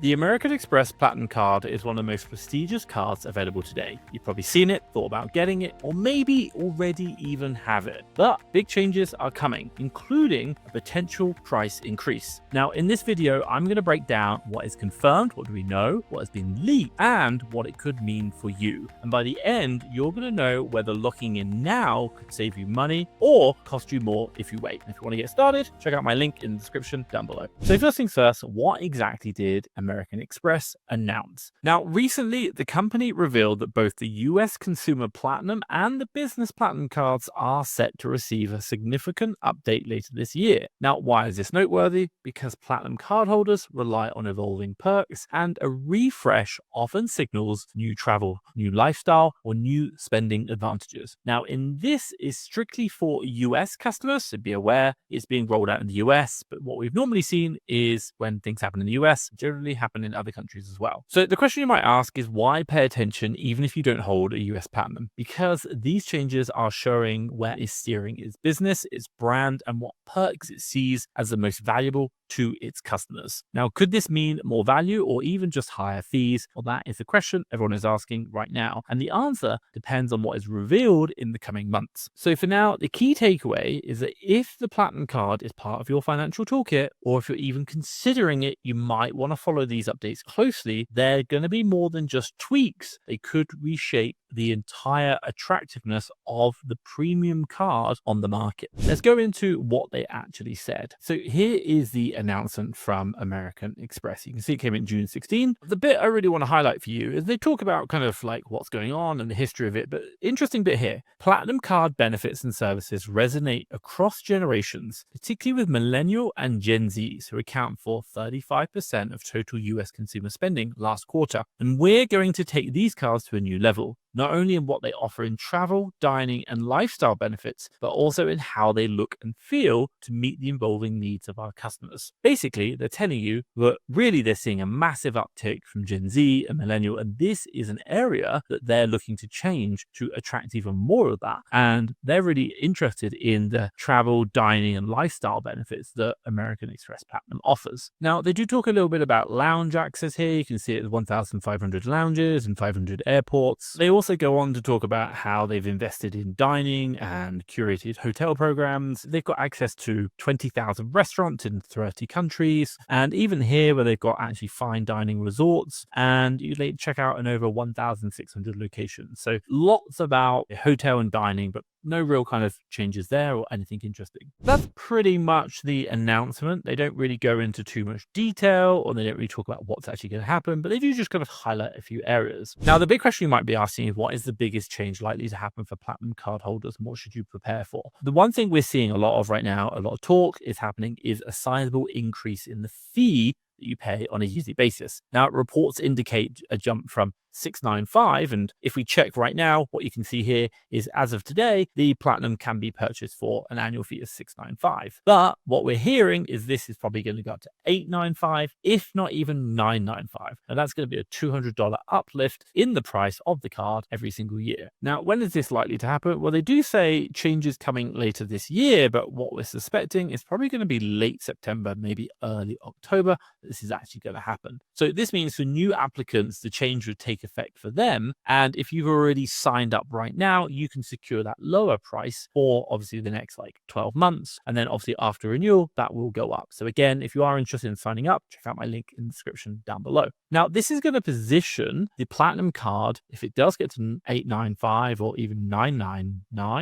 The American Express Platinum Card is one of the most prestigious cards available today. You've probably seen it, thought about getting it, or maybe already even have it. But big changes are coming, including a potential price increase. Now, in this video, I'm going to break down what is confirmed, what do we know, what has been leaked, and what it could mean for you. And by the end, you're going to know whether locking in now could save you money or cost you more if you wait. And if you want to get started, check out my link in the description down below. So first things first, what exactly did American Express announce? Now, recently, the company revealed that both the US Consumer Platinum and the Business Platinum cards are set to receive a significant update later this year. Now, why is this noteworthy? Because Platinum cardholders rely on evolving perks, and a refresh often signals new travel, new lifestyle, or new spending advantages. Now, this is strictly for US customers, so be aware it's being rolled out in the US, but what we've normally seen is when things happen in the US, generally happen in other countries as well. So the question you might ask is why pay attention even if you don't hold a US Platinum? Because these changes are showing where it's steering its business, its brand, and what perks it sees as the most valuable to its customers. Now, could this mean more value or even just higher fees? Well, that is the question everyone is asking right now. And the answer depends on what is revealed in the coming months. So for now, the key takeaway is that if the Platinum card is part of your financial toolkit, or if you're even considering it, you might want to follow these updates closely. They're going to be more than just tweaks. They could reshape the entire attractiveness of the premium card on the market. Let's go into what they actually said. So here is the announcement from American Express. You can see it came in June 16. The bit I really want to highlight for you is they talk about kind of like what's going on and the history of it, but interesting bit here. Platinum card benefits and services resonate across generations, particularly with millennial and Gen Zs, who account for 35% of total US consumer spending last quarter. And we're going to take these cards to a new level, not only in what they offer in travel, dining, and lifestyle benefits, but also in how they look and feel to meet the evolving needs of our customers. Basically, they're telling you that really they're seeing a massive uptick from Gen Z and millennial, and this is an area that they're looking to change to attract even more of that. And they're really interested in the travel, dining, and lifestyle benefits that American Express Platinum offers. Now, they do talk a little bit about lounge access here. You can see it as 1,500 lounges and 500 airports. They also go on to talk about how they've invested in dining and curated hotel programs. They've got access to 20,000 restaurants in 30 countries. And even here, where they've got actually fine dining resorts, and you check out in over 1,600 locations. So lots about hotel and dining, but no real kind of changes there or anything interesting. That's pretty much the announcement. They don't really go into too much detail, or they don't really talk about what's actually going to happen, but they do just kind of highlight a few areas. Now, the big question you might be asking is what is the biggest change likely to happen for Platinum card holders, and what should you prepare for? The one thing we're seeing a lot of right now, a lot of talk is happening, is a sizable increase in the fee that you pay on a yearly basis. Now, reports indicate a jump from $695, and if we check right now, what you can see here is as of today, the Platinum can be purchased for an annual fee of $695. But what we're hearing is this is probably going to go up to $895, if not even $995. And that's going to be a $200 uplift in the price of the card every single year. Now, when is this likely to happen? Well, they do say changes coming later this year, but what we're suspecting is probably going to be late September, maybe early October. This is actually going to happen. So this means for new applicants, the change would take effect for them. And if you've already signed up right now, you can secure that lower price for obviously the next 12 months. And then obviously after renewal, that will go up. So again, if you are interested in signing up, check out my link in the description down below. Now, this is going to position the Platinum card, if it does get to $895 or even $999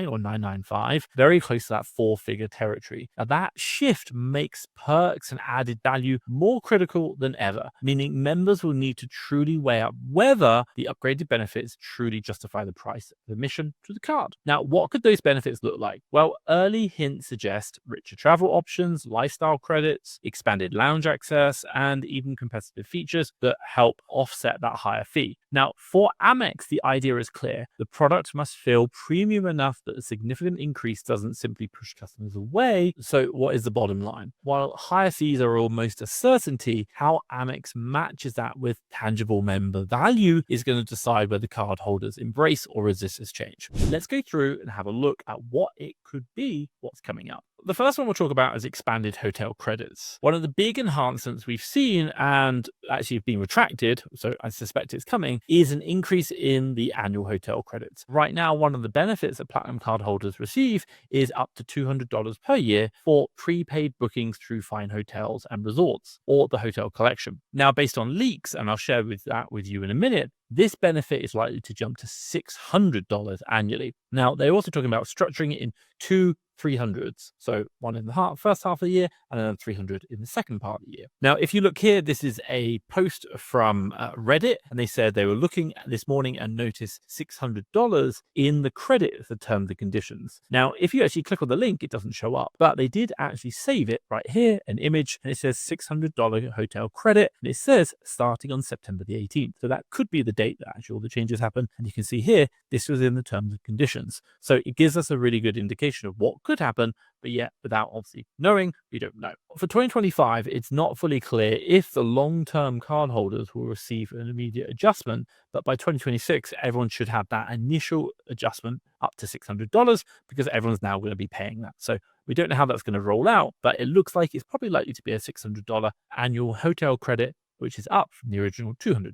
or $995, very close to that four-figure territory. Now, that shift makes perks and added value more critical than ever, meaning members will need to truly weigh up whether the upgraded benefits truly justify the price of admission to the card. Now, what could those benefits look like? Well, early hints suggest richer travel options, lifestyle credits, expanded lounge access, and even competitive features that help offset that higher fee. Now, for Amex, the idea is clear. The product must feel premium enough that a significant increase doesn't simply push customers away. So what is the bottom line? While higher fees are almost a certainty, how Amex matches that with tangible member value is going to decide whether card holders embrace or resist this change. Let's go through and have a look at what it could be, what's coming up. the first one we'll talk about is expanded hotel credits. One of the big enhancements we've seen and actually been retracted, so I suspect it's coming, is an increase in the annual hotel credits. Right now, one of the benefits that Platinum card holders receive is up to $200 per year for prepaid bookings through fine hotels and resorts, or the hotel collection. Now, based on leaks, and I'll share that with you in a minute, this benefit is likely to jump to $600 annually. Now, they're also talking about structuring it in two 300s. So one in the first half of the year and then 300 in the second part of the year. Now, if you look here, this is a post from Reddit, and they said they were looking at this morning and noticed $600 in the credit for terms and conditions. Now, if you actually click on the link, it doesn't show up, but they did actually save it right here, an image, and it says $600 hotel credit, and it says starting on September the 18th. So that could be the date that actually all the changes happen. And you can see here, this was in the terms and conditions. So it gives us a really good indication of what could happen, but yet without obviously knowing, we don't know. For 2025, it's not fully clear if the long-term cardholders will receive an immediate adjustment, but by 2026, everyone should have that initial adjustment up to $600 because everyone's now going to be paying that. So we don't know how that's going to roll out, but it looks like it's probably likely to be a $600 annual hotel credit, which is up from the original $200.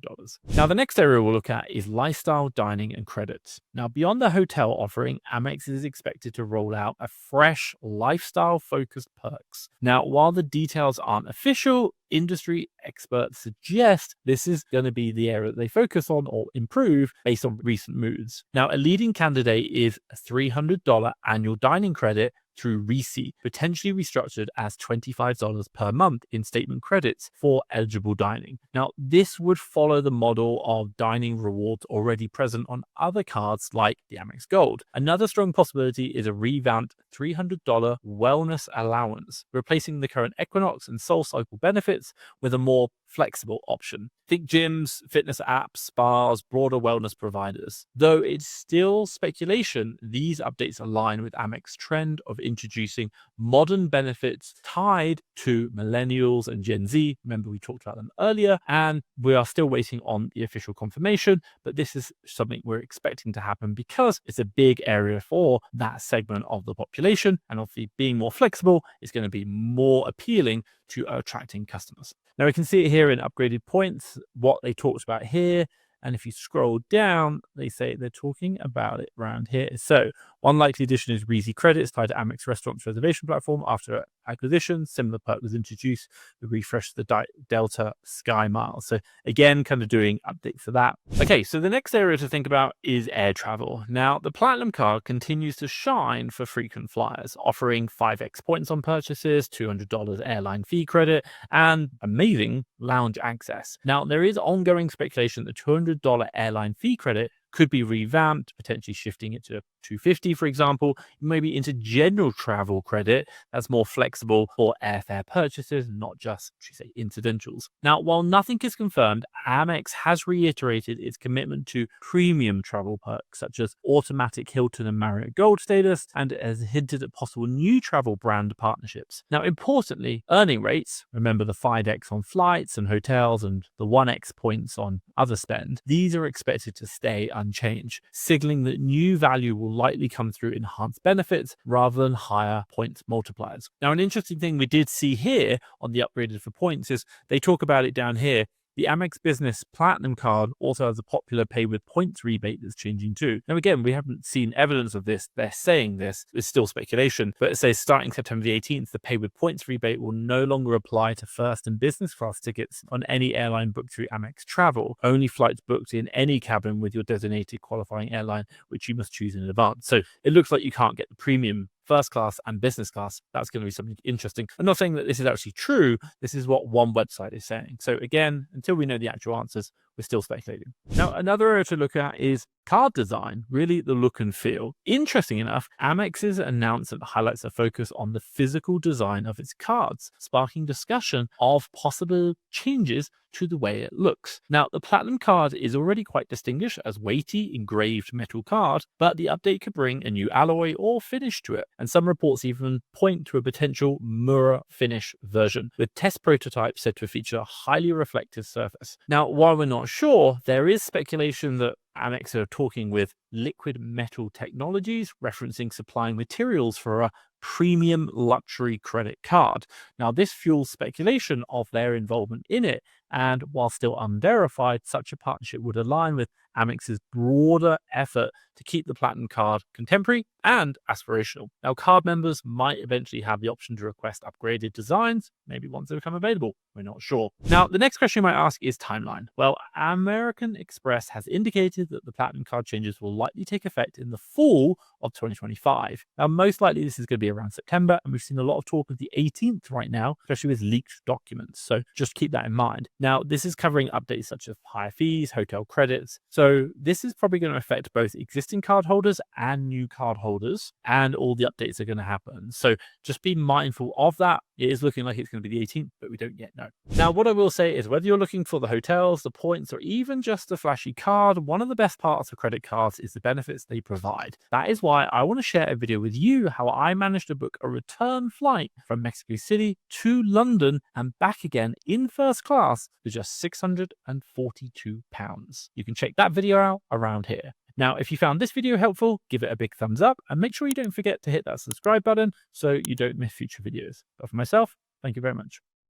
Now, the next area we'll look at is lifestyle, dining, and credits. Now, beyond the hotel offering, Amex is expected to roll out a fresh lifestyle-focused perks. Now, while the details aren't official, industry experts suggest this is going to be the area that they focus on or improve based on recent moves. Now, a leading candidate is a $300 annual dining credit through Receipt, potentially restructured as $25 per month in statement credits for eligible dining. Now, this would follow the model of dining rewards already present on other cards like the Amex Gold. Another strong possibility is a revamped $300 wellness allowance, replacing the current Equinox and SoulCycle benefits with a more flexible option. Think gyms, fitness apps, spas, broader wellness providers. Though it's still speculation, these updates align with Amex's trend of introducing modern benefits tied to millennials and Gen Z. Remember, we talked about them earlier, and we are still waiting on the official confirmation, but this is something we're expecting to happen because it's a big area for that segment of the population, and obviously being more flexible is going to be more appealing to attracting customers. Now, we can see it here in upgraded points, what they talked about here. And if you scroll down, they say they're talking about it around here. So one likely addition is Reezy credits tied to Amex Restaurant's reservation platform after acquisition. Similar perk was introduced. We refreshed the Delta Sky Miles. So again, kind of doing updates for that. Okay, so the next area to think about is air travel. Now, the Platinum card continues to shine for frequent flyers, offering 5x points on purchases, $200 airline fee credit, and amazing lounge access. Now, there is ongoing speculation that $200 airline fee credit could be revamped, potentially shifting it to $250, for example, maybe into general travel credit that's more flexible for airfare purchases, not just, say, incidentals. Now, while nothing is confirmed, Amex has reiterated its commitment to premium travel perks, such as automatic Hilton and Marriott Gold status, and has hinted at possible new travel brand partnerships. Now, importantly, earning rates, remember the 5x on flights and hotels and the 1x points on other spend, these are expected to stay unchanged, signaling that new value will likely come through enhanced benefits rather than higher points multipliers. Now, an interesting thing we did see here on the upgraded for points is they talk about it down here. The Amex Business Platinum card also has a popular pay with points rebate that's changing too. Now, again, we haven't seen evidence of this. They're saying this. It's still speculation, but it says starting September the 18th, the pay with points rebate will no longer apply to first and business class tickets on any airline booked through Amex Travel. Only flights booked in any cabin with your designated qualifying airline, which you must choose in advance. So it looks like you can't get the premium first class and business class. That's going to be something interesting. I'm not saying that this is actually true. This is what one website is saying. So again, until we know the actual answers, we're still speculating. Now, another area to look at is card design, really the look and feel. Interesting enough, Amex's announcement highlights a focus on the physical design of its cards, sparking discussion of possible changes to the way it looks. Now, the Platinum card is already quite distinguished as weighty, engraved metal card, but the update could bring a new alloy or finish to it. And some reports even point to a potential mirror finish version, with test prototypes said to feature a highly reflective surface. Now, while we're not sure, there is speculation that Amex are talking with Liquid Metal Technologies, referencing supplying materials for a premium luxury credit card. Now, this fuels speculation of their involvement in it, and while still unverified, such a partnership would align with Amex's broader effort to keep the Platinum card contemporary and aspirational. Now, card members might eventually have the option to request upgraded designs, maybe once they become available. We're not sure. Now, the next question you might ask is timeline. Well, American Express has indicated that the Platinum card changes will likely take effect in the fall of 2025. Now, most likely this is going to be around September, and we've seen a lot of talk of the 18th right now, especially with leaked documents. So just keep that in mind. Now, this is covering updates such as higher fees, hotel credits. So this is probably going to affect both existing cardholders and new cardholders, and all the updates are going to happen. So just be mindful of that. It is looking like it's going to be the 18th, but we don't yet know. Now, what I will say is whether you're looking for the hotels, the points, or even just a flashy card, one of the best parts of credit cards is the benefits they provide. That is why I want to share a video with you how I managed to book a return flight from Mexico City to London and back again in first class for just £642. You can check that video out around here. Now, if you found this video helpful, give it a big thumbs up and make sure you don't forget to hit that subscribe button so you don't miss future videos. But for myself, thank you very much.